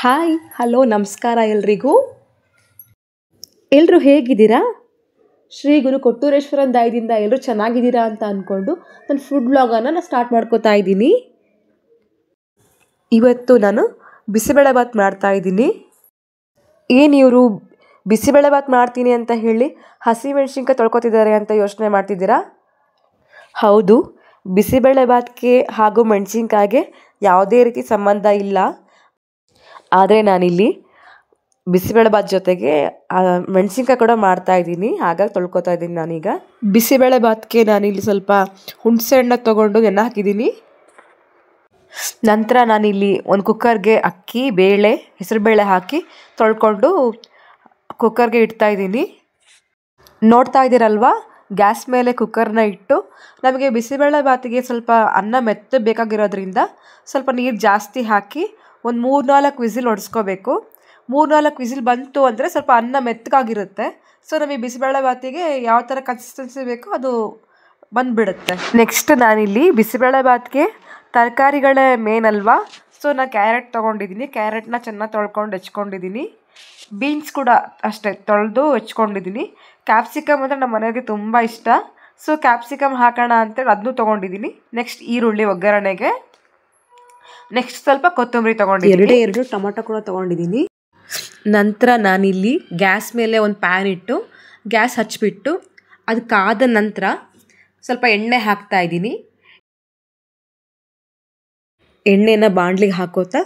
Hi hello ನಮಸ್ಕಾರ ಎಲ್ರಿಗೂ. ಎಲ್ಲರೂ ಹೇಗಿದ್ದೀರಾ? ಶ್ರೀ ಗುರು ಕೊಟ್ಟೂರೇಶ್ವರನ ದಯದಿಂದ ಎಲ್ಲರೂ ಚೆನ್ನಾಗಿದ್ದೀರಾ ಅಂತ ಅಂದ್ಕೊಂಡು ನನ್ನ ಫುಡ್ ಬ್ಲಾಗನ್ನು ನಾನು ಸ್ಟಾರ್ಟ್ ಮಾಡ್ಕೋತಾ ಇದ್ದೀನಿ. ಇವತ್ತು ನಾನು ಬಿಸಿಬೇಳೆಭಾತ್ ಮಾಡ್ತಾಯಿದ್ದೀನಿ. ಏನು ಇವರು ಬಿಸಿಬೇಳೆಭಾತ್ ಮಾಡ್ತೀನಿ ಅಂತ ಹೇಳಿ ಹಸಿಮೆಣ್ಸಿನ್ಕಾಯಿ ತೊಳ್ಕೊತಿದ್ದಾರೆ ಅಂತ ಯೋಚನೆ ಮಾಡ್ತಿದ್ದೀರಾ? ಹೌದು, ಬಿಸಿಬೇಳೆಭಾತ್ಗೆ ಹಾಗೂ ಮೆಣಸಿನ್ಕಾಯಿಗೆ ಯಾವುದೇ ರೀತಿ ಸಂಬಂಧ ಇಲ್ಲ. ಆದರೆ ನಾನಿಲ್ಲಿ ಬಿಸಿಬೇಳೆಭಾತ್ ಜೊತೆಗೆ ಮೆಣಸಿನ್ಕಾಯಿ ಕೂಡ ಮಾಡ್ತಾಯಿದ್ದೀನಿ, ಹಾಗಾಗಿ ತೊಳ್ಕೊತಾ ಇದ್ದೀನಿ. ನಾನೀಗ ಬಿಸಿಬೇಳೆಭಾತ್ಗೆ ನಾನಿಲ್ಲಿ ಸ್ವಲ್ಪ ಹುಣಸೆ ಹಣ್ಣು ತೊಗೊಂಡು ನೆನೆ ಹಾಕಿದ್ದೀನಿ. ನಂತರ ನಾನಿಲ್ಲಿ ಒಂದು ಕುಕ್ಕರ್ಗೆ ಅಕ್ಕಿ, ಬೇಳೆ, ಹೆಸರುಬೇಳೆ ಹಾಕಿ ತೊಳ್ಕೊಂಡು ಕುಕ್ಕರ್ಗೆ ಇಡ್ತಾಯಿದ್ದೀನಿ. ನೋಡ್ತಾ ಇದ್ದೀರಲ್ವಾ, ಗ್ಯಾಸ್ ಮೇಲೆ ಕುಕ್ಕರ್ನ ಇಟ್ಟು ನಮಗೆ ಬಿಸಿಬೇಳೆಭಾತಿಗೆ ಸ್ವಲ್ಪ ಅನ್ನ ಮೆತ್ತಗೆ ಬೇಕಾಗಿರೋದ್ರಿಂದ ಸ್ವಲ್ಪ ನೀರು ಜಾಸ್ತಿ ಹಾಕಿ ಒಂದು 3-4 ವಿಸಿಲ್ ಹೊಡೆಸ್ಕೋಬೇಕು. 3-4 ವಿಸಿಲ್ ಬಂತು ಅಂದರೆ ಸ್ವಲ್ಪ ಅನ್ನ ಮೆತ್ತಗಾಗಿರುತ್ತೆ. ಸೊ ನಮಗೆ ಬಿಸಿಬೇಳೆಭಾತಿಗೆ ಯಾವ ಥರ ಕನ್ಸಿಸ್ಟೆನ್ಸಿ ಬೇಕೋ ಅದು ಬಂದುಬಿಡುತ್ತೆ. ನೆಕ್ಸ್ಟ್ ನಾನಿಲ್ಲಿ ಬಿಸಿಬೇಳೆಭಾತ್ಗೆ ತರಕಾರಿಗಳೇ ಮೇನ್ ಅಲ್ವಾ, ಸೊ ನಾನು ಕ್ಯಾರೆಟ್ ತೊಗೊಂಡಿದ್ದೀನಿ. ಕ್ಯಾರೆಟ್ನ ಚೆನ್ನಾಗಿ ತೊಳ್ಕೊಂಡು ಹೆಚ್ಕೊಂಡಿದ್ದೀನಿ. ಬೀನ್ಸ್ ಕೂಡ ಅಷ್ಟೇ ತೊಳೆದು ಹೆಚ್ಕೊಂಡಿದ್ದೀನಿ. ಕ್ಯಾಪ್ಸಿಕಮ್ ಅಂದರೆ ನಮ್ಮ ಮನೆಯವರಿಗೆ ತುಂಬ ಇಷ್ಟ, ಸೊ ಕ್ಯಾಪ್ಸಿಕಮ್ ಹಾಕೋಣ ಅಂತೇಳಿ ಅದನ್ನೂ ತೊಗೊಂಡಿದ್ದೀನಿ. ನೆಕ್ಸ್ಟ್ ಈರುಳ್ಳಿ ಒಗ್ಗರಣೆಗೆ, ನೆಕ್ಸ್ಟ್ ಸ್ವಲ್ಪ ಕೊತ್ತಂಬರಿ ತೊಗೊಂಡಿದ್ದೀನಿ. ಎರಡು ಟೊಮೊಟೊ ಕೂಡ ತೊಗೊಂಡಿದ್ದೀನಿ. ನಂತರ ನಾನಿಲ್ಲಿ ಗ್ಯಾಸ್ ಮೇಲೆ ಒಂದು ಪ್ಯಾನ್ ಇಟ್ಟು ಗ್ಯಾಸ್ ಹಚ್ಚಿಬಿಟ್ಟು ಅದು ಕಾದ ನಂತರ ಸ್ವಲ್ಪ ಎಣ್ಣೆ ಹಾಕ್ತಾ ಇದ್ದೀನಿ. ಎಣ್ಣೆನ ಬಾಣಲಿಗೆ ಹಾಕೋತಾ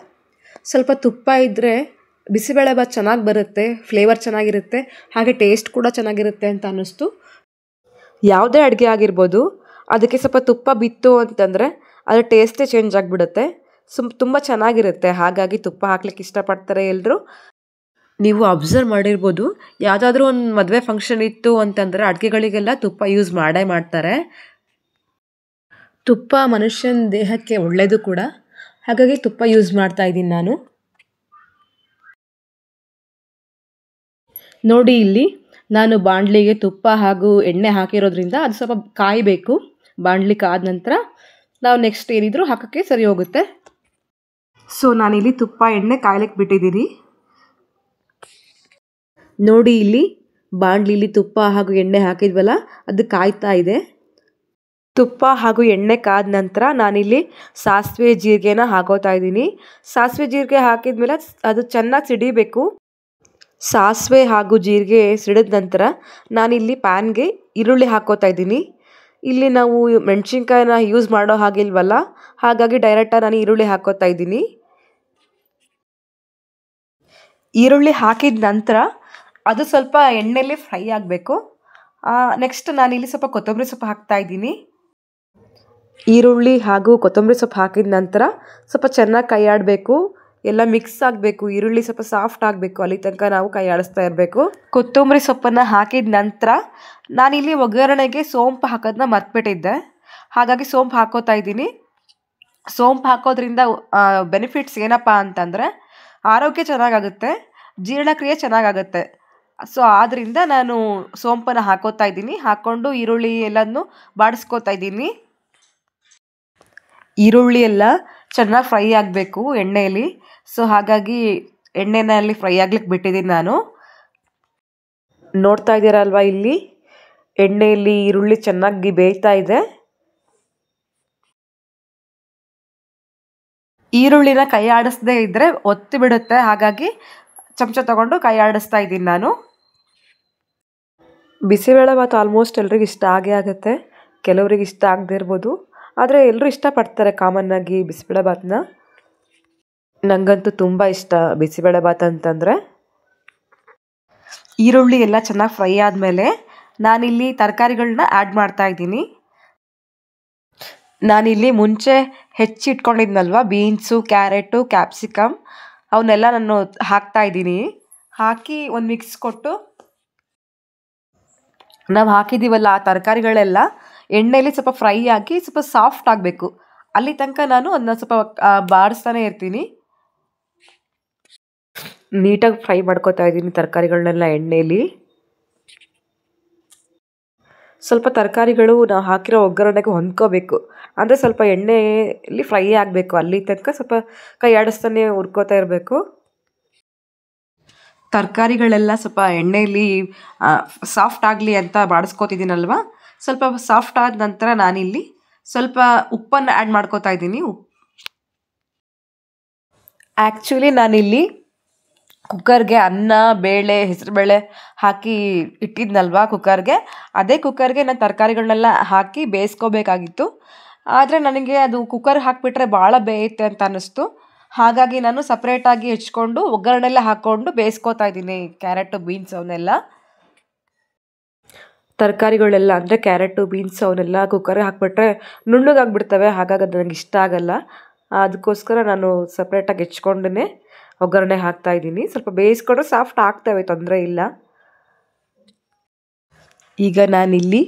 ಸ್ವಲ್ಪ ತುಪ್ಪ ಇದ್ದರೆ ಬಿಸಿಬೇಳೆಭಾತ್ ಚೆನ್ನಾಗಿ ಬರುತ್ತೆ, ಫ್ಲೇವರ್ ಚೆನ್ನಾಗಿರುತ್ತೆ, ಹಾಗೆ ಟೇಸ್ಟ್ ಕೂಡ ಚೆನ್ನಾಗಿರುತ್ತೆ ಅಂತ ಅನ್ನಿಸ್ತು. ಯಾವುದೇ ಅಡುಗೆ ಆಗಿರ್ಬೋದು, ಅದಕ್ಕೆ ಸ್ವಲ್ಪ ತುಪ್ಪ ಬಿತ್ತು ಅಂತಂದರೆ ಅದರ ಟೇಸ್ಟೇ ಚೇಂಜ್ ಆಗಿಬಿಡುತ್ತೆ. ತುಂಬ ಚೆನ್ನಾಗಿರುತ್ತೆ, ಹಾಗಾಗಿ ತುಪ್ಪ ಹಾಕ್ಲಿಕ್ಕೆ ಇಷ್ಟಪಡ್ತಾರೆ ಎಲ್ಲರೂ. ನೀವು ಅಬ್ಸರ್ವ್ ಮಾಡಿರ್ಬೋದು, ಯಾವುದಾದ್ರೂ ಒಂದು ಮದುವೆ ಫಂಕ್ಷನ್ ಇತ್ತು ಅಂತಂದರೆ ಅಡುಗೆಗಳಿಗೆಲ್ಲ ತುಪ್ಪ ಯೂಸ್ ಮಾಡೇ ಮಾಡ್ತಾರೆ. ತುಪ್ಪ ಮನುಷ್ಯನ ದೇಹಕ್ಕೆ ಒಳ್ಳೆಯದು ಕೂಡ, ಹಾಗಾಗಿ ತುಪ್ಪ ಯೂಸ್ ಮಾಡ್ತಾ ಇದ್ದೀನಿ ನಾನು. ನೋಡಿ ಇಲ್ಲಿ ನಾನು ಬಾಣಲಿಗೆ ತುಪ್ಪ ಹಾಗೂ ಎಣ್ಣೆ ಹಾಕಿರೋದ್ರಿಂದ ಅದು ಸ್ವಲ್ಪ ಕಾಯಬೇಕು. ಬಾಣಲಿ ಕಾದ ನಂತರ ನಾವು ನೆಕ್ಸ್ಟ್ ಏನಿದ್ರು ಹಾಕೋಕ್ಕೆ ಸರಿ ಹೋಗುತ್ತೆ. ಸೊ ನಾನಿಲ್ಲಿ ತುಪ್ಪ ಎಣ್ಣೆ ಕಾಯ್ಲಿಕ್ಕೆ ಬಿಟ್ಟಿದ್ದೀನಿ. ನೋಡಿ ಇಲ್ಲಿ ಬಾಣಲಿಲಿ ತುಪ್ಪ ಹಾಗೂ ಎಣ್ಣೆ ಹಾಕಿದ್ವಲ್ಲ, ಅದು ಕಾಯ್ತಾ ಇದೆ. ತುಪ್ಪ ಹಾಗೂ ಎಣ್ಣೆ ಕಾದ ನಂತರ ನಾನಿಲ್ಲಿ ಸಾಸಿವೆ ಜೀರಿಗೆನ ಹಾಕೋತಾ ಇದ್ದೀನಿ. ಸಾಸಿವೆ ಜೀರಿಗೆ ಹಾಕಿದ್ಮೇಲೆ ಅದು ಚೆನ್ನಾಗಿ ಸಿಡಿಬೇಕು. ಸಾಸಿವೆ ಹಾಗೂ ಜೀರಿಗೆ ಸಿಡಿದ ನಂತರ ನಾನಿಲ್ಲಿ ಪ್ಯಾನ್ಗೆ ಈರುಳ್ಳಿ ಹಾಕೋತಾ ಇದ್ದೀನಿ. ಇಲ್ಲಿ ನಾವು ಮೆಣಸಿನ್ಕಾಯಿನ ಯೂಸ್ ಮಾಡೋ ಹಾಗಿಲ್ವಲ್ಲ, ಹಾಗಾಗಿ ಡೈರೆಕ್ಟಾಗಿ ನಾನು ಈರುಳ್ಳಿ ಹಾಕೋತಾ ಇದ್ದೀನಿ. ಈರುಳ್ಳಿ ಹಾಕಿದ ನಂತರ ಅದು ಸ್ವಲ್ಪ ಎಣ್ಣೆಯಲ್ಲಿ ಫ್ರೈ ಆಗಬೇಕು. ನೆಕ್ಸ್ಟ್ ನಾನಿಲ್ಲಿ ಸ್ವಲ್ಪ ಕೊತ್ತಂಬರಿ ಸೊಪ್ಪು ಹಾಕ್ತಾ ಇದ್ದೀನಿ. ಈರುಳ್ಳಿ ಹಾಗೂ ಕೊತ್ತಂಬರಿ ಸೊಪ್ಪು ಹಾಕಿದ ನಂತರ ಸ್ವಲ್ಪ ಚೆನ್ನಾಗಿ ಕೈ ಆಡಬೇಕು, ಎಲ್ಲ ಮಿಕ್ಸ್ ಆಗಬೇಕು. ಈರುಳ್ಳಿ ಸ್ವಲ್ಪ ಸಾಫ್ಟ್ ಆಗಬೇಕು, ಅಲ್ಲಿ ತನಕ ನಾವು ಕೈ ಆಡಿಸ್ತಾ ಇರಬೇಕು. ಕೊತ್ತಂಬರಿ ಸೊಪ್ಪನ್ನು ಹಾಕಿದ ನಂತರ ನಾನಿಲ್ಲಿ ಒಗ್ಗರಣೆಗೆ ಸೋಂಪು ಹಾಕೋದನ್ನ ಮರ್ತ್ಬಿಟ್ಟಿದ್ದೆ, ಹಾಗಾಗಿ ಸೋಂಪು ಹಾಕೋತಾ ಇದ್ದೀನಿ. ಸೋಂಪು ಹಾಕೋದ್ರಿಂದ ಬೆನಿಫಿಟ್ಸ್ ಏನಪ್ಪ ಅಂತಂದರೆ ಆರೋಗ್ಯ ಚೆನ್ನಾಗಾಗುತ್ತೆ, ಜೀರ್ಣಕ್ರಿಯೆ ಚೆನ್ನಾಗಾಗುತ್ತೆ. ಸೊ ಆದ್ದರಿಂದ ನಾನು ಸೋಂಪನ್ನು ಹಾಕೋತಾ ಇದ್ದೀನಿ. ಹಾಕ್ಕೊಂಡು ಈರುಳ್ಳಿ ಎಲ್ಲನೂ ಬಾಡಿಸ್ಕೋತಾ ಇದ್ದೀನಿ. ಈರುಳ್ಳಿ ಎಲ್ಲ ಚೆನ್ನಾಗಿ ಫ್ರೈ ಆಗಬೇಕು ಎಣ್ಣೆಯಲ್ಲಿ, ಸೊ ಹಾಗಾಗಿ ಎಣ್ಣೆನಲ್ಲಿ ಫ್ರೈ ಆಗ್ಲಿಕ್ಕೆ ಬಿಟ್ಟಿದ್ದೀನಿ ನಾನು. ನೋಡ್ತಾ ಇದ್ದೀರಲ್ವಾ, ಇಲ್ಲಿ ಎಣ್ಣೆಯಲ್ಲಿ ಈರುಳ್ಳಿ ಚೆನ್ನಾಗಿ ಬೇಯ್ತಾ ಇದೆ. ಈರುಳ್ಳಿನ ಕೈ ಆಡಿಸದೇ ಇದ್ದರೆ ಒತ್ತಿ ಬಿಡುತ್ತೆ, ಹಾಗಾಗಿ ಚಮಚ ತಗೊಂಡು ಕೈ ಆಡಿಸ್ತಾ ಇದ್ದೀನಿ ನಾನು. ಬಿಸಿಬೇಳೆಭಾತ್ ಆಲ್ಮೋಸ್ಟ್ ಎಲ್ರಿಗೂ ಇಷ್ಟ ಆಗೇ ಆಗುತ್ತೆ, ಕೆಲವರಿಗೆ ಇಷ್ಟ ಆಗದೇ ಇರ್ಬೋದು, ಆದರೆ ಎಲ್ಲರೂ ಇಷ್ಟಪಡ್ತಾರೆ ಕಾಮನ್ನಾಗಿ ಬಿಸಿಬೇಳೆಭಾತನ್ನ. ನನಗಂತೂ ತುಂಬ ಇಷ್ಟ ಬಿಸಿಬೇಳೆಭಾತ್ ಅಂತಂದರೆ. ಈರುಳ್ಳಿ ಎಲ್ಲ ಚೆನ್ನಾಗಿ ಫ್ರೈ ಆದಮೇಲೆ ನಾನಿಲ್ಲಿ ತರಕಾರಿಗಳನ್ನ ಆ್ಯಡ್ ಮಾಡ್ತಾ ಇದ್ದೀನಿ. ನಾನಿಲ್ಲಿ ಮುಂಚೆ ಹೆಚ್ಚಿಟ್ಕೊಂಡಿದ್ನಲ್ವ, ಬೀನ್ಸು, ಕ್ಯಾರೆಟು, ಕ್ಯಾಪ್ಸಿಕಮ್, ಅವನ್ನೆಲ್ಲ ನಾನು ಹಾಕ್ತಾ ಇದ್ದೀನಿ. ಹಾಕಿ ಒಂದು ಮಿಕ್ಸ್ ಕೊಟ್ಟು ನಾವು ಹಾಕಿದ್ದೀವಲ್ಲ ಆ ತರಕಾರಿಗಳೆಲ್ಲ ಎಣ್ಣೆಯಲ್ಲಿ ಸ್ವಲ್ಪ ಫ್ರೈ ಆಗಿ ಸ್ವಲ್ಪ ಸಾಫ್ಟ್ ಆಗಬೇಕು, ಅಲ್ಲಿ ತನಕ ನಾನು ಅದನ್ನ ಸ್ವಲ್ಪ ಬಾಡಿಸ್ತಾನೆ ಇರ್ತೀನಿ. ನೀಟಾಗಿ ಫ್ರೈ ಮಾಡ್ಕೊತಾ ಇದ್ದೀನಿ ತರಕಾರಿಗಳನ್ನೆಲ್ಲ ಎಣ್ಣೆಯಲ್ಲಿ. ಸ್ವಲ್ಪ ತರಕಾರಿಗಳು ನಾವು ಹಾಕಿರೋ ಒಗ್ಗರಣೆಗೆ ಹೊಂದ್ಕೋಬೇಕು, ಅಂದರೆ ಸ್ವಲ್ಪ ಎಣ್ಣೆಯಲ್ಲಿ ಫ್ರೈ ಆಗಬೇಕು, ಅಲ್ಲಿ ತನಕ ಸ್ವಲ್ಪ ಕೈ ಆಡಿಸ್ತಾನೆ ಹುರ್ಕೋತಾ ಇರಬೇಕು. ತರಕಾರಿಗಳೆಲ್ಲ ಸ್ವಲ್ಪ ಎಣ್ಣೆಯಲ್ಲಿ ಸಾಫ್ಟ್ ಆಗಲಿ ಅಂತ ಬಾಡಿಸ್ಕೊತಿದ್ದೀನಲ್ವ, ಸ್ವಲ್ಪ ಸಾಫ್ಟ್ ಆದ ನಂತರ ನಾನಿಲ್ಲಿ ಸ್ವಲ್ಪ ಉಪ್ಪನ್ನು ಆ್ಯಡ್ ಮಾಡ್ಕೋತಾ ಇದ್ದೀನಿ. ಆ್ಯಕ್ಚುಲಿ ನಾನಿಲ್ಲಿ ಕುಕ್ಕರ್ಗೆ ಅನ್ನ, ಬೇಳೆ, ಹೆಸರುಬೇಳೆ ಹಾಕಿ ಇಟ್ಟಿದ್ನಲ್ವ ಕುಕ್ಕರ್ಗೆ, ಅದೇ ಕುಕ್ಕರ್ಗೆ ನಾನು ತರಕಾರಿಗಳನ್ನೆಲ್ಲ ಹಾಕಿ ಬೇಯಿಸ್ಕೋಬೇಕಾಗಿತ್ತು. ಆದರೆ ನನಗೆ ಅದು ಕುಕ್ಕರ್ ಹಾಕಿಬಿಟ್ರೆ ಭಾಳ ಬೇಯುತ್ತೆ ಅಂತ ಅನ್ನಿಸ್ತು. ಹಾಗಾಗಿ ನಾನು ಸಪ್ರೇಟಾಗಿ ಹೆಚ್ಕೊಂಡು ಒಗ್ಗರಣೆಲ್ಲ ಹಾಕ್ಕೊಂಡು ಬೇಯಿಸ್ಕೋತಾ ಇದ್ದೀನಿ ಕ್ಯಾರೆಟು, ಬೀನ್ಸ್ ಅವನ್ನೆಲ್ಲ. ತರಕಾರಿಗಳೆಲ್ಲ ಅಂದರೆ ಕ್ಯಾರೆಟು, ಬೀನ್ಸ್ ಅವನ್ನೆಲ್ಲ ಕುಕ್ಕರ್ಗೆ ಹಾಕಿಬಿಟ್ರೆ ನುಣ್ಣಗಾಗ್ಬಿಡ್ತವೆ, ಹಾಗಾಗಿ ಅದು ನನಗೆ ಇಷ್ಟ ಆಗಲ್ಲ. ಅದಕ್ಕೋಸ್ಕರ ನಾನು ಸಪ್ರೇಟಾಗಿ ಹೆಚ್ಕೊಂಡೇ ಒಗ್ಗರಣೆ ಹಾಕ್ತಾಯಿದ್ದೀನಿ. ಸ್ವಲ್ಪ ಬೇಯಿಸ್ಕೊಂಡ್ರೆ ಸಾಫ್ಟ್ ಆಗ್ತವೆ, ತೊಂದರೆ ಇಲ್ಲ. ಈಗ ನಾನಿಲ್ಲಿ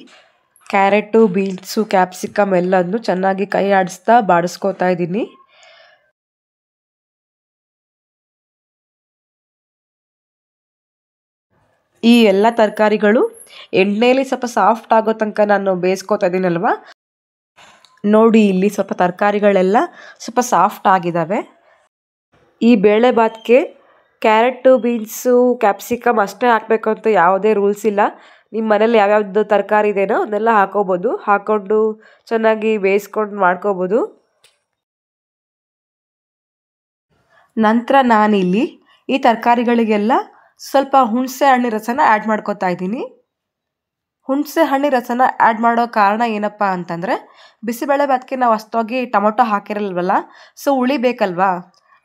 ಕ್ಯಾರೆಟು, ಬೀನ್ಸು, ಕ್ಯಾಪ್ಸಿಕಮ್ ಎಲ್ಲದನ್ನು ಚೆನ್ನಾಗಿ ಕೈ ಆಡಿಸ್ತಾ ಬಾಡಿಸ್ಕೋತಾ ಇದ್ದೀನಿ. ಈ ಎಲ್ಲ ತರಕಾರಿಗಳು ಎಣ್ಣೆಯಲ್ಲಿ ಸ್ವಲ್ಪ ಸಾಫ್ಟ್ ಆಗೋ ತನಕ ನಾನು ಬೇಯಿಸ್ಕೋತಾ ಇದ್ದೀನಲ್ವ, ನೋಡಿ ಇಲ್ಲಿ ಸ್ವಲ್ಪ ತರಕಾರಿಗಳೆಲ್ಲ ಸ್ವಲ್ಪ ಸಾಫ್ಟ್ ಆಗಿದ್ದಾವೆ. ಈ ಬೇಳೆಭಾತ್ಗೆ ಕ್ಯಾರೆಟು, ಬೀನ್ಸು, ಕ್ಯಾಪ್ಸಿಕಮ್ ಅಷ್ಟೇ ಹಾಕಬೇಕು ಅಂತ ಯಾವುದೇ ರೂಲ್ಸ್ ಇಲ್ಲ. ನಿಮ್ಮ ಮನೇಲಿ ಯಾವ್ಯಾವ್ದು ತರಕಾರಿ ಇದೆಯೋ ಅದನ್ನೆಲ್ಲ ಹಾಕೋಬೋದು, ಹಾಕ್ಕೊಂಡು ಚೆನ್ನಾಗಿ ಬೇಯಿಸ್ಕೊಂಡು ಮಾಡ್ಕೋಬೋದು. ನಂತರ ನಾನಿಲ್ಲಿ ಈ ತರಕಾರಿಗಳಿಗೆಲ್ಲ ಸ್ವಲ್ಪ ಹುಣಸೆ ಹಣ್ಣಿನ ರಸನ ಆ್ಯಡ್ ಮಾಡ್ಕೋತಾ ಇದ್ದೀನಿ. ಹುಣಸೆ ಹಣ್ಣಿನ ರಸನ ಆ್ಯಡ್ ಮಾಡೋ ಕಾರಣ ಏನಪ್ಪ ಅಂತಂದರೆ, ಬಿಸಿಬೇಳೆಭಾತ್ಗೆ ನಾವು ಅಷ್ಟಾಗಿ ಟೊಮೊಟೊ ಹಾಕಿರಲ್ವಲ್ಲ, ಸೊ ಉಳಿಬೇಕಲ್ವಾ,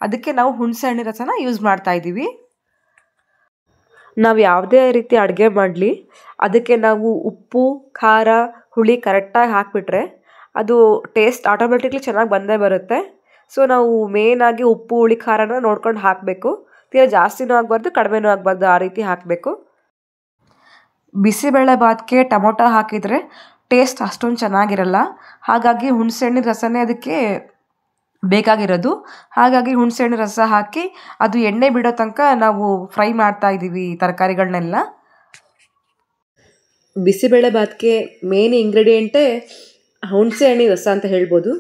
ಅದಕ್ಕೆ ನಾವು ಹುಣಸೆ ಹಣ್ಣಿನ ರಸನ ಯೂಸ್ ಮಾಡ್ತಾ ಇದ್ದೀವಿ. ನಾವು ಯಾವುದೇ ರೀತಿ ಅಡುಗೆ ಮಾಡಲಿ ಅದಕ್ಕೆ ನಾವು ಉಪ್ಪು, ಖಾರ, ಹುಳಿ ಕರೆಕ್ಟಾಗಿ ಹಾಕಿಬಿಟ್ರೆ ಅದು ಟೇಸ್ಟ್ ಆಟೋಮೆಟಿಕ್ಲಿ ಚೆನ್ನಾಗಿ ಬಂದೇ ಬರುತ್ತೆ. ಸೊ ನಾವು ಮೇಯ್ನಾಗಿ ಉಪ್ಪು, ಹುಳಿ, ಖಾರನ ನೋಡ್ಕೊಂಡು ಹಾಕಬೇಕು. ತೀರಾ ಜಾಸ್ತಿನೂ ಆಗಬಾರ್ದು, ಕಡಿಮೆನೂ ಆಗಬಾರ್ದು, ಆ ರೀತಿ ಹಾಕಬೇಕು. ಬಿಸಿಬೇಳೆಭಾತ್ಗೆ ಟೊಮೊಟೊ ಹಾಕಿದರೆ ಟೇಸ್ಟ್ ಅಷ್ಟೊಂದು ಚೆನ್ನಾಗಿರಲ್ಲ, ಹಾಗಾಗಿ ಹುಣಸೆಹಣ್ಣಿನ ರಸನೇ ಅದಕ್ಕೆ ಬೇಕಾಗಿರೋದು. ಹಾಗಾಗಿ ಹುಣಸೆಹಣ್ಣಿನ ರಸ ಹಾಕಿ ಅದು ಎಣ್ಣೆ ಬಿಡೋ ತನಕ ನಾವು ಫ್ರೈ ಮಾಡ್ತಾ ಇದ್ದೀವಿ ತರಕಾರಿಗಳನ್ನೆಲ್ಲ. ಬಿಸಿಬೇಳೆಭಾತ್ಗೆ ಮೇನ್ ಇಂಗ್ರೀಡಿಯೆಂಟೇ ಹುಣಸೆ ಹಣ್ಣಿನ ರಸ ಅಂತ ಹೇಳ್ಬೋದು.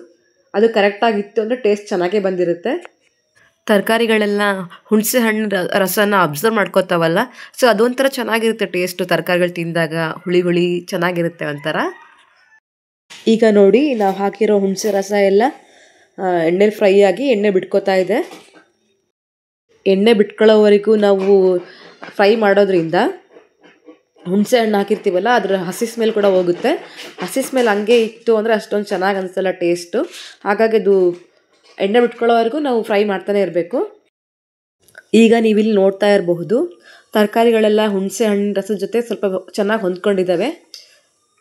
ಅದು ಕರೆಕ್ಟಾಗಿತ್ತು ಅಂದರೆ ಟೇಸ್ಟ್ ಚೆನ್ನಾಗೇ ಬಂದಿರುತ್ತೆ. ತರಕಾರಿಗಳೆಲ್ಲ ಹುಣಸೆ ಹಣ್ಣಿನ ರಸನ ಅಬ್ಸರ್ವ್ ಮಾಡ್ಕೋತಾವಲ್ಲ, ಸೊ ಅದೊಂಥರ ಚೆನ್ನಾಗಿರುತ್ತೆ ಟೇಸ್ಟು. ತರಕಾರಿಗಳು ತಿಂದಾಗ ಹುಳಿ ಹುಳಿ ಚೆನ್ನಾಗಿರುತ್ತೆ ಒಂಥರ. ಈಗ ನೋಡಿ ನಾವು ಹಾಕಿರೋ ಹುಣಸೆ ರಸ ಎಲ್ಲ ಎಣ್ಣೆಲಿ ಫ್ರೈ ಆಗಿ ಎಣ್ಣೆ ಬಿಟ್ಕೋತಾ ಇದೆ. ಎಣ್ಣೆ ಬಿಟ್ಕೊಳ್ಳೋವರೆಗೂ ನಾವು ಫ್ರೈ ಮಾಡೋದ್ರಿಂದ ಹುಣಸೆ ಹಣ್ಣು ಹಾಕಿರ್ತೀವಲ್ಲ ಅದರ ಹಸಿ ಸ್ಮೆಲ್ ಕೂಡ ಹೋಗುತ್ತೆ. ಹಸಿ ಸ್ಮೆಲ್ ಹಂಗೆ ಇತ್ತು ಅಂದರೆ ಅಷ್ಟೊಂದು ಚೆನ್ನಾಗಿ ಅನಿಸಲ್ಲ ಟೇಸ್ಟು. ಹಾಗಾಗಿ ಅದು ಎಣ್ಣೆ ಬಿಟ್ಕೊಳ್ಳೋವರೆಗೂ ನಾವು ಫ್ರೈ ಮಾಡ್ತಾನೆ ಇರಬೇಕು. ಈಗ ನೀವಿಲ್ಲಿ ನೋಡ್ತಾ ಇರಬಹುದು ತರಕಾರಿಗಳೆಲ್ಲ ಹುಣಸೆ ಹಣ್ಣಿನ ರಸದ ಜೊತೆ ಸ್ವಲ್ಪ ಚೆನ್ನಾಗಿ ಹೊಂದ್ಕೊಂಡಿದ್ದಾವೆ,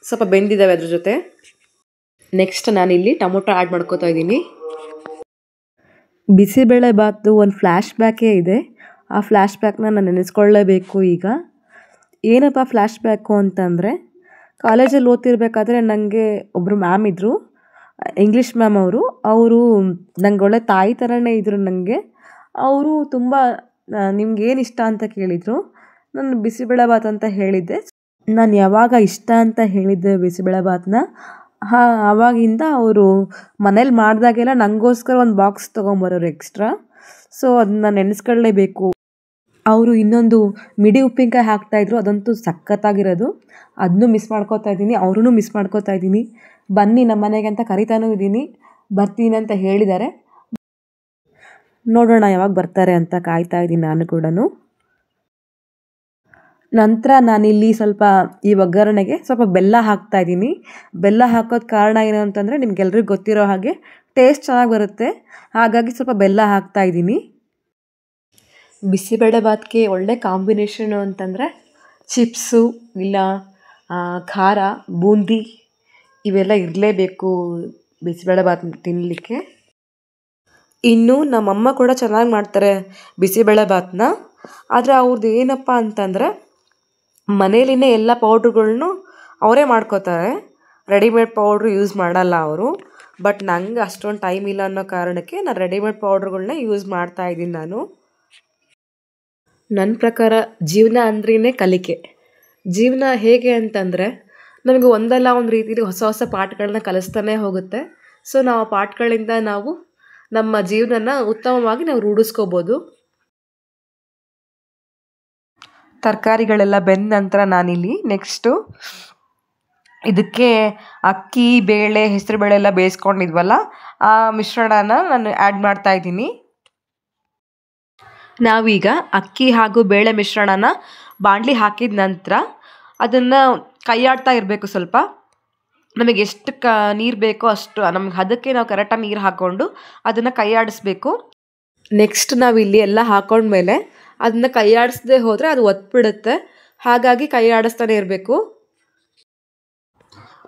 ಸ್ವಲ್ಪ ಬೆಂದಿದ್ದಾವೆ ಅದ್ರ ಜೊತೆ. ನೆಕ್ಸ್ಟ್ ನಾನಿಲ್ಲಿ ಟೊಮೊಟೊ ಆ್ಯಡ್ ಮಾಡ್ಕೋತಾ ಇದ್ದೀನಿ. ಬಿಸಿಬೇಳೆಭಾತು ಒಂದು ಫ್ಲ್ಯಾಶ್ ಬ್ಯಾಕೇ ಇದೆ. ಆ ಫ್ಲ್ಯಾಶ್ ಬ್ಯಾಕ್ನ ನಾನು ನೆನೆಸ್ಕೊಳ್ಳೇಬೇಕು. ಈಗ ಏನಪ್ಪ ಫ್ಲ್ಯಾಶ್ ಬ್ಯಾಕು ಅಂತಂದರೆ, ಕಾಲೇಜಲ್ಲಿ ಓದ್ತಿರ್ಬೇಕಾದ್ರೆ ನನಗೆ ಒಬ್ಬರು ಮ್ಯಾಮ್ ಇದ್ದರು, ಇಂಗ್ಲೀಷ್ ಮ್ಯಾಮ್. ಅವರು ನಂಗೆ ಒಳ್ಳೆ ತಾಯಿ ಥರನೇ ಇದ್ದರು ನನಗೆ. ಅವರು ತುಂಬ ನಿಮ್ಗೇನು ಇಷ್ಟ ಅಂತ ಕೇಳಿದರು. ನಾನು ಬಿಸಿಬೇಳೆಭಾತ್ ಅಂತ ಹೇಳಿದ್ದೆ. ನಾನು ಯಾವಾಗ ಇಷ್ಟ ಅಂತ ಹೇಳಿದ್ದೆ ಬಿಸಿಬೇಳೆಭಾತನ್ನ, ಆವಾಗಿಂದ ಅವರು ಮನೇಲಿ ಮಾಡಿದಾಗೆಲ್ಲ ನನಗೋಸ್ಕರ ಒಂದು ಬಾಕ್ಸ್ ತೊಗೊಂಬರೋರು ಎಕ್ಸ್ಟ್ರಾ. ಸೊ ಅದನ್ನ ನೆನೆಸ್ಕೊಳ್ಳೇಬೇಕು. ಅವರು ಇನ್ನೊಂದು ಮಿಡಿ ಉಪ್ಪಿನಕಾಯಿ ಹಾಕ್ತಾಯಿದ್ರು, ಅದಂತೂ ಸಖತ್ತಾಗಿರೋದು. ಅದನ್ನೂ ಮಿಸ್ ಮಾಡ್ಕೋತಾ ಇದ್ದೀನಿ, ಅವ್ರೂ ಮಿಸ್ ಮಾಡ್ಕೋತಾ ಇದ್ದೀನಿ. ಬನ್ನಿ ನಮ್ಮ ಮನೆಗೆ ಅಂತ ಕರಿತಾನೂ ಇದ್ದೀನಿ, ಬರ್ತೀನಿ ಅಂತ ಹೇಳಿದ್ದಾರೆ. ನೋಡೋಣ ಯಾವಾಗ ಬರ್ತಾರೆ ಅಂತ ಕಾಯ್ತಾ ಇದ್ದೀನಿ ನಾನು ಕೂಡ. ನಂತರ ನಾನಿಲ್ಲಿ ಸ್ವಲ್ಪ ಈ ಒಗ್ಗರಣೆಗೆ ಸ್ವಲ್ಪ ಬೆಲ್ಲ ಹಾಕ್ತಾ ಇದ್ದೀನಿ. ಬೆಲ್ಲ ಹಾಕೋದು ಕಾರಣ ಏನು ಅಂತಂದರೆ, ನಿಮ್ಗೆಲ್ರಿಗೂ ಗೊತ್ತಿರೋ ಹಾಗೆ ಟೇಸ್ಟ್ ಚೆನ್ನಾಗಿ ಬರುತ್ತೆ, ಹಾಗಾಗಿ ಸ್ವಲ್ಪ ಬೆಲ್ಲ ಹಾಕ್ತಾ ಇದ್ದೀನಿ. ಬಿಸಿಬೇಳೆಭಾತ್ಗೆ ಒಳ್ಳೆ ಕಾಂಬಿನೇಷನು ಅಂತಂದರೆ ಚಿಪ್ಸು ಇಲ್ಲ ಖಾರ, ಬೂಂದಿ ಇವೆಲ್ಲ ಇರಲೇಬೇಕು ಬಿಸಿಬೇಳೆಭಾತ್ ತಿನ್ನಲಿಕ್ಕೆ. ಇನ್ನು ನಮ್ಮಮ್ಮ ಕೂಡ ಚೆನ್ನಾಗಿ ಮಾಡ್ತಾರೆ ಬಿಸಿಬೇಳೆಭಾತನ್ನ. ಆದರೆ ಅವ್ರದ್ದು ಏನಪ್ಪ ಅಂತಂದರೆ, ಮನೇಲಿನೇ ಎಲ್ಲ ಪೌಡ್ರುಗಳ್ನು ಅವರೇ ಮಾಡ್ಕೋತಾರೆ, ರೆಡಿಮೇಡ್ ಪೌಡ್ರು ಯೂಸ್ ಮಾಡಲ್ಲ ಅವರು. ಬಟ್ ನಂಗೆ ಅಷ್ಟೊಂದು ಟೈಮ್ ಇಲ್ಲ ಅನ್ನೋ ಕಾರಣಕ್ಕೆ ನಾನು ರೆಡಿಮೇಡ್ ಪೌಡ್ರುಗಳನ್ನ ಯೂಸ್ ಮಾಡ್ತಾ ಇದ್ದೀನಿ ನಾನು. ನನ್ನ ಪ್ರಕಾರ ಜೀವನ ಅಂದ್ರೇ ಕಲಿಕೆ. ಜೀವನ ಹೇಗೆ ಅಂತಂದರೆ, ನಮಗೆ ಒಂದಲ್ಲ ಒಂದು ರೀತಿಯಲ್ಲಿ ಹೊಸ ಹೊಸ ಪಾಠಗಳನ್ನ ಕಲಿಸ್ತಾನೆ ಹೋಗುತ್ತೆ. ಸೊ ನಾವು ಆ ಪಾಠಗಳಿಂದ ನಾವು ನಮ್ಮ ಜೀವನನ ಉತ್ತಮವಾಗಿ ನಾವು ರೂಢಿಸ್ಕೋಬೋದು. ತರಕಾರಿಗಳೆಲ್ಲ ಬೆಂದ ನಂತರ ನಾನಿಲ್ಲಿ ನೆಕ್ಸ್ಟು ಇದಕ್ಕೆ ಅಕ್ಕಿ ಬೇಳೆ ಹೆಸರುಬೇಳೆ ಎಲ್ಲ ಬೇಯಿಸ್ಕೊಂಡಿದ್ವಲ್ಲ ಆ ಮಿಶ್ರಣನ ನಾನು ಆ್ಯಡ್ ಮಾಡ್ತಾ ಇದ್ದೀನಿ. ನಾವೀಗ ಅಕ್ಕಿ ಹಾಗೂ ಬೇಳೆ ಮಿಶ್ರಣನ ಬಾಣಲಿ ಹಾಕಿದ ನಂತರ ಅದನ್ನು ಕೈಯಾಡ್ತಾ ಇರಬೇಕು. ಸ್ವಲ್ಪ ನಮಗೆ ಎಷ್ಟು ನೀರು ಬೇಕೋ ಅಷ್ಟು ನಮ್ಗೆ ಅದಕ್ಕೆ ನಾವು ಕರೆಕ್ಟಾಗಿ ನೀರು ಹಾಕ್ಕೊಂಡು ಅದನ್ನು ಕೈಯಾಡಿಸ್ಬೇಕು. ನೆಕ್ಸ್ಟ್ ನಾವಿಲ್ಲಿ ಎಲ್ಲ ಹಾಕೊಂಡ್ಮೇಲೆ ಅದನ್ನ ಕೈಯಾಡಿಸದೆ ಹೋದರೆ ಅದು ಒತ್ಬಿಡುತ್ತೆ. ಹಾಗಾಗಿ ಕೈಯಾಡಿಸ್ತಾನೆ ಇರಬೇಕು.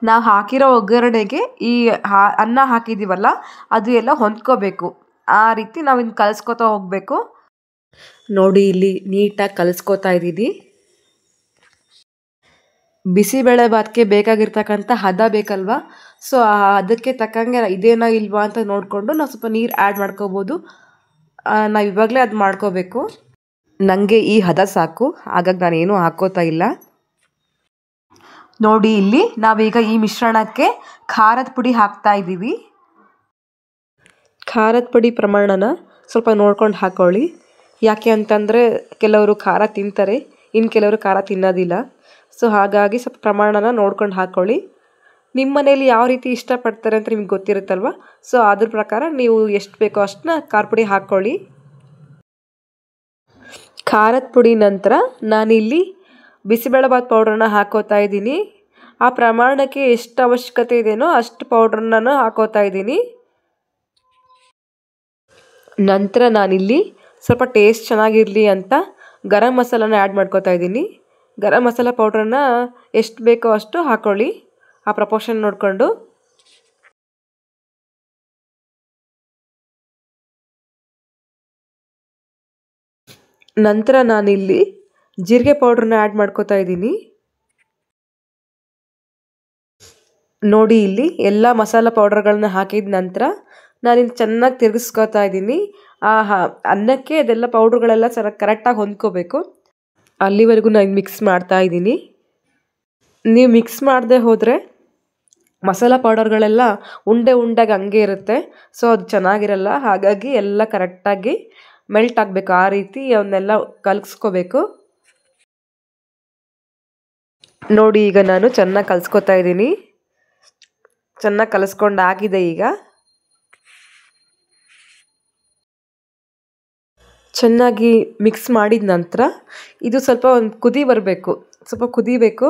ನಾವು ಹಾಕಿರೋ ಒಗ್ಗರಣೆಗೆ ಈ ಅನ್ನ ಹಾಕಿದ್ದೀವಲ್ಲ ಅದು ಎಲ್ಲ ಹೊಂದ್ಕೋಬೇಕು. ಆ ರೀತಿ ನಾವು ಇನ್ನು ಕಲಿಸ್ಕೊತಾ ಹೋಗಬೇಕು. ನೋಡಿ ಇಲ್ಲಿ ನೀಟಾಗಿ ಕಲಿಸ್ಕೊತಾ ಇದ್ದೀನಿ. ಬಿಸಿಬೇಳೆ ಭಾತ್ಗೆ ಬೇಕಾಗಿರ್ತಕ್ಕಂಥ ಹದ ಬೇಕಲ್ವಾ, ಸೊ ಅದಕ್ಕೆ ತಕ್ಕಂಗೆ ಇದೇನೋ ಇಲ್ವಾ ಅಂತ ನೋಡಿಕೊಂಡು ನಾವು ಸ್ವಲ್ಪ ನೀರು ಆ್ಯಡ್ ಮಾಡ್ಕೋಬೋದು. ನಾವು ಇವಾಗಲೇ ಅದು ಮಾಡ್ಕೋಬೇಕು. ನನಗೆ ಈ ಹದ ಸಾಕು, ಹಾಗಾಗಿ ನಾನೇನು ಹಾಕೋತಾ ಇಲ್ಲ. ನೋಡಿ ಇಲ್ಲಿ ನಾವೀಗ ಈ ಮಿಶ್ರಣಕ್ಕೆ ಖಾರದ ಪುಡಿ ಹಾಕ್ತಾ ಇದ್ದೀವಿ. ಖಾರದ ಪುಡಿ ಪ್ರಮಾಣನ ಸ್ವಲ್ಪ ನೋಡ್ಕೊಂಡು ಹಾಕ್ಕೊಳ್ಳಿ. ಯಾಕೆ ಅಂತಂದರೆ ಕೆಲವರು ಖಾರ ತಿಂತಾರೆ, ಇನ್ನು ಕೆಲವರು ಖಾರ ತಿನ್ನೋದಿಲ್ಲ. ಸೊ ಹಾಗಾಗಿ ಸ್ವಲ್ಪ ಪ್ರಮಾಣನ ನೋಡ್ಕೊಂಡು ಹಾಕ್ಕೊಳ್ಳಿ. ನಿಮ್ಮ ಮನೇಲಿ ಯಾವ ರೀತಿ ಇಷ್ಟಪಡ್ತಾರೆ ಅಂತ ನಿಮ್ಗೆ ಗೊತ್ತಿರುತ್ತಲ್ವ, ಸೊ ಅದ್ರ ಪ್ರಕಾರ ನೀವು ಎಷ್ಟು ಬೇಕೋ ಅಷ್ಟನ್ನ ಖಾರ ಪುಡಿ ಹಾಕ್ಕೊಳ್ಳಿ. ಖಾರದ ಪುಡಿ ನಂತರ ನಾನಿಲ್ಲಿ ಬಿಸಿಬೇಳೆಭಾತ್ ಪೌಡ್ರನ್ನ ಹಾಕೋತಾ ಇದ್ದೀನಿ. ಆ ಪ್ರಮಾಣಕ್ಕೆ ಎಷ್ಟು ಅವಶ್ಯಕತೆ ಇದೆಯೋ ಅಷ್ಟು ಪೌಡ್ರನ್ನ ಹಾಕೋತಾ ಇದ್ದೀನಿ. ನಂತರ ನಾನಿಲ್ಲಿ ಸ್ವಲ್ಪ ಟೇಸ್ಟ್ ಚೆನ್ನಾಗಿರಲಿ ಅಂತ ಗರಂ ಮಸಾಲನ ಆ್ಯಡ್ ಮಾಡ್ಕೋತಾ ಇದ್ದೀನಿ. ಗರಂ ಮಸಾಲ ಪೌಡ್ರನ್ನ ಎಷ್ಟು ಬೇಕೋ ಅಷ್ಟು ಹಾಕ್ಕೊಳ್ಳಿ, ಆ ಪ್ರಪೋರ್ಷನ್ ನೋಡಿಕೊಂಡು. ನಂತರ ನಾನಿಲ್ಲಿ ಜೀರಿಗೆ ಪೌಡ್ರನ್ನ ಆ್ಯಡ್ ಮಾಡ್ಕೋತಾ ಇದ್ದೀನಿ. ನೋಡಿ ಇಲ್ಲಿ ಎಲ್ಲ ಮಸಾಲ ಪೌಡರ್ಗಳನ್ನ ಹಾಕಿದ ನಂತರ ನಾನಿಲ್ಲಿ ಚೆನ್ನಾಗಿ ತಿರುಗಿಸ್ಕೊತಾ ಇದ್ದೀನಿ. ಅನ್ನಕ್ಕೆ ಅದೆಲ್ಲ ಪೌಡ್ರುಗಳೆಲ್ಲ ಚೆನ್ನಾಗಿ ಕರೆಕ್ಟಾಗಿ ಹೊಂದ್ಕೋಬೇಕು. ಅಲ್ಲಿವರೆಗೂ ನಾನು ಮಿಕ್ಸ್ ಮಾಡ್ತಾ ಇದ್ದೀನಿ. ನೀವು ಮಿಕ್ಸ್ ಮಾಡದೆ ಹೋದರೆ ಮಸಾಲ ಪೌಡರ್ಗಳೆಲ್ಲ ಉಂಡೆಗೆ ಹಂಗೆ ಇರುತ್ತೆ, ಸೊ ಅದು ಚೆನ್ನಾಗಿರಲ್ಲ. ಹಾಗಾಗಿ ಎಲ್ಲ ಕರೆಕ್ಟಾಗಿ ಮೆಲ್ಟ್ ಆಗಬೇಕು. ಆ ರೀತಿ ಅವನ್ನೆಲ್ಲ ಕಲಸ್ಕೋಬೇಕು. ನೋಡಿ ಈಗ ನಾನು ಚೆನ್ನಾಗಿ ಕಲಿಸ್ಕೊತಾ ಇದ್ದೀನಿ. ಚೆನ್ನಾಗಿ ಕಲಿಸ್ಕೊಂಡು ಆಗಿದೆ. ಈಗ ಚೆನ್ನಾಗಿ ಮಿಕ್ಸ್ ಮಾಡಿದ ನಂತರ ಇದು ಸ್ವಲ್ಪ ಒಂದು ಕುದಿ ಬರಬೇಕು, ಸ್ವಲ್ಪ ಕುದಿಬೇಕು.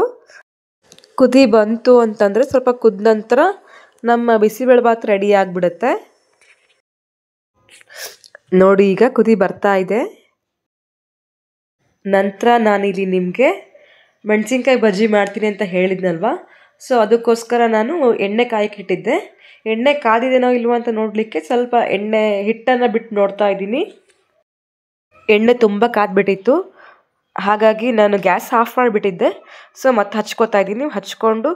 ಕುದಿ ಬಂತು ಅಂತಂದರೆ ಸ್ವಲ್ಪ ಕುದ ನಂತರ ನಮ್ಮ ಬಿಸಿಬೇಳೆಭಾತ್ ರೆಡಿ ಆಗಿಬಿಡುತ್ತೆ. ನೋಡಿ ಈಗ ಕುದಿ ಬರ್ತಾ ಇದೆ. ನಂತರ ನಾನಿಲ್ಲಿ ನಿಮಗೆ ಮೆಣಸಿನ್ಕಾಯಿ ಬಜ್ಜಿ ಮಾಡ್ತೀನಿ ಅಂತ ಹೇಳಿದ್ನಲ್ವ, ಸೊ ಅದಕ್ಕೋಸ್ಕರ ನಾನು ಎಣ್ಣೆ ಕಾಯಕ್ಕೆ ಇಟ್ಟಿದ್ದೆ. ಎಣ್ಣೆ ಕಾದಿದೇನೋ ಇಲ್ವೋ ಅಂತ ನೋಡಲಿಕ್ಕೆ ಸ್ವಲ್ಪ ಹಿಟ್ಟನ್ನು ಬಿಟ್ಟು ನೋಡ್ತಾ ಇದ್ದೀನಿ. ಎಣ್ಣೆ ತುಂಬ ಕಾದ್ಬಿಟ್ಟಿತ್ತು, ಹಾಗಾಗಿ ನಾನು ಗ್ಯಾಸ್ ಆಫ್ ಮಾಡಿಬಿಟ್ಟಿದ್ದೆ. ಸೊ ಮತ್ತೆ ಹಚ್ಕೋತಾ ಇದ್ದೀನಿ. ಹಚ್ಕೊಂಡು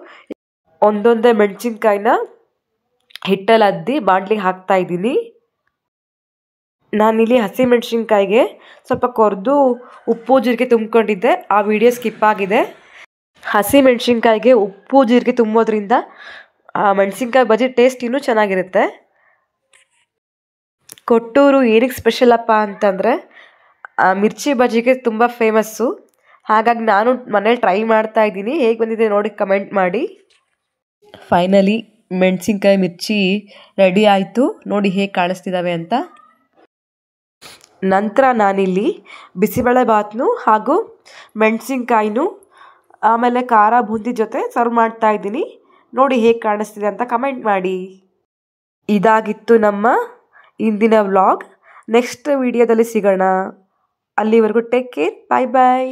ಒಂದೊಂದೇ ಮೆಣಸಿನ್ಕಾಯಿನ ಹಿಟ್ಟಲ್ಲಿ ಅದ್ದಿ ಬಾಣಲಿಗೆ ಹಾಕ್ತಾ ಇದ್ದೀನಿ. ನಾನಿಲ್ಲಿ ಹಸಿಮೆಣಸಿನ್ಕಾಯಿಗೆ ಸ್ವಲ್ಪ ಕೊರೆದು ಉಪ್ಪು ಜೀರಿಗೆ ತುಂಬ್ಕೊಂಡಿದ್ದೆ, ಆ ವಿಡಿಯೋ ಸ್ಕಿಪ್ ಆಗಿದೆ. ಹಸಿಮೆಣಸಿನ್ಕಾಯಿಗೆ ಉಪ್ಪು ಜೀರಿಗೆ ತುಂಬೋದ್ರಿಂದ ಮೆಣಸಿನ್ಕಾಯಿ ಬಜ್ಜಿ ಟೇಸ್ಟ್ ಇನ್ನೂ ಚೆನ್ನಾಗಿರುತ್ತೆ. ಕೊಟ್ಟೂರು ಏನಕ್ಕೆ ಸ್ಪೆಷಲ್ ಅಪ್ಪ ಅಂತಂದರೆ ಮಿರ್ಚಿ ಬಜ್ಜಿಗೆ ತುಂಬ ಫೇಮಸ್ಸು. ಹಾಗಾಗಿ ನಾನು ಮನೇಲಿ ಟ್ರೈ ಮಾಡ್ತಾ ಇದ್ದೀನಿ. ಹೇಗೆ ಬಂದಿದೆ ನೋಡಿ ಕಮೆಂಟ್ ಮಾಡಿ. ಫೈನಲಿ ಮೆಣಸಿನ್ಕಾಯಿ ಮಿರ್ಚಿ ರೆಡಿ ಆಯಿತು. ನೋಡಿ ಹೇಗೆ ಕಾಣಿಸ್ತಿದ್ದಾವೆ ಅಂತ. ನಂತರ ನಾನಿಲ್ಲಿ ಬಿಸಿಬೇಳೆಭಾತ್ನು ಹಾಗೂ ಮೆಣಸಿನ್ಕಾಯಿನೂ ಆಮೇಲೆ ಖಾರ ಬೂಂದಿ ಜೊತೆ ಸರ್ವ್ ಮಾಡ್ತಾ ಇದ್ದೀನಿ. ನೋಡಿ ಹೇಗೆ ಕಾಣಿಸ್ತಿದೆ ಅಂತ ಕಮೆಂಟ್ ಮಾಡಿ. ಇದಾಗಿತ್ತು ನಮ್ಮ ಇಂದಿನ ವ್ಲಾಗ್. ನೆಕ್ಸ್ಟ್ ವಿಡಿಯೋದಲ್ಲಿ ಸಿಗೋಣ. ಅಲ್ಲಿವರೆಗೂ ಟೇಕ್ ಕೇರ್. ಬಾಯ್ ಬಾಯ್.